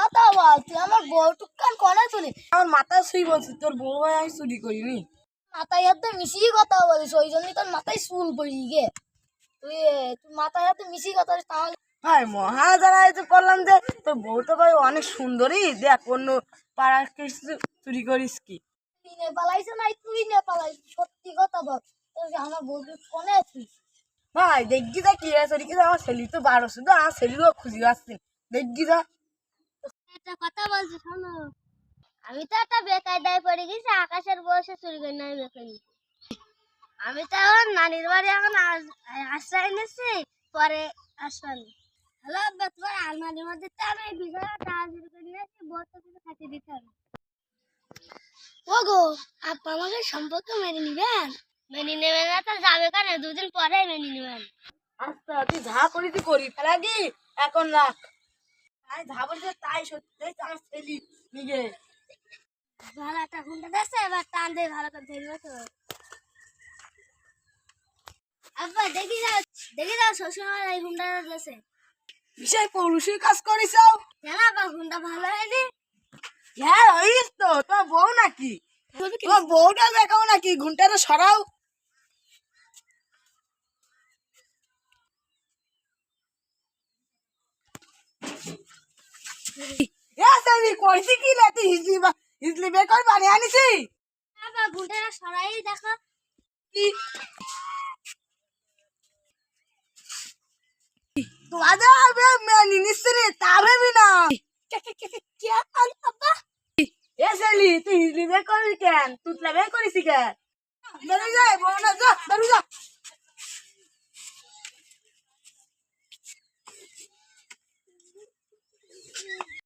কথা বল, তুই আমার বউটুকান কনে তুলি? আমার মাথা শুই বলছি, তোর বউ ভাই আমি চুরি করিনি। মাথায় হাতে মিশিয়ে কথা বলিস, ওই জন্যই তোর মাথায় চুল পড়ি গে। তুই মাথায় হাতে মিশিয়ে কথা বলিস, তাহলে ভাই মহাজারা এই যে করলাম যে তোর বউ তো ভাই অনেক সুন্দরী, দেখ অন্য পাড়ার কিছু চুরি করিস কি? তুই নে পালাইছে না তুই নে পালাইছিস, সত্যি কথা বল, তুই আমার বউকে কনে তুই? ভাই দেখি যা কি আছে কি আমার ছেলে তো 12 শুধু আমার ছেলেও খুঁজি আসছে, দেখি যা। একটা কথা বলছি শোনো, আমি তো একটা বেকায়দায় পড়ে গেছি, আকাশের বয়সে চুরি করে নাই বেকারি। আমি তো এখন নানির বাড়ি এখন আশ্রয় নিচ্ছি, পরে আসবানি। হ্যালো আব্বা, তোমার আলমারির মধ্যে তো আমি বিঘা টাকা চুরি করে নিয়েছি, বউ তো কিছু খাইতে দিতে হবে। ও গো, আপা আমাকে সম্পর্ক মেনে নিবেন? মেনে নেবেন না তো যাবে কেন, দুদিন পরে মেনে নেবেন। আচ্ছা তুই যা করি তুই করি ফেলা কি এখন রাখ। আমি যা বলছি তাই সত্যি, আমার ছেলে নিজে ভালো একটা ঘুমটা দেখছে, এবার টান দিয়ে ভালো করে ধরবে তো। আব্বা দেখি যাও শ্বশুর এই ঘুমটা দিয়েছে। বিশাল পৌরুষের কাজ করিস। জানা আব্বা ঘুমটা ভালো হয়নি। হ্যাঁ হইস তো, তোমার বউ নাকি? তোমার বউটা দেখাও নাকি, ঘুমটাটা সরাও। কইছি কি রে তুই হিজলি বের করে বানিয়ে আনিছি। আব্বা ঘুমটা সরাই দেখো। কি তোদের মেনে নিচ্ছি রে, তা ভেবি না। আব্বা এ ছেলি তুই হিজলি বের করবি কেন, তুতলা বের করিস কেন? বেরো যা, বউ না যা, বেরো যা।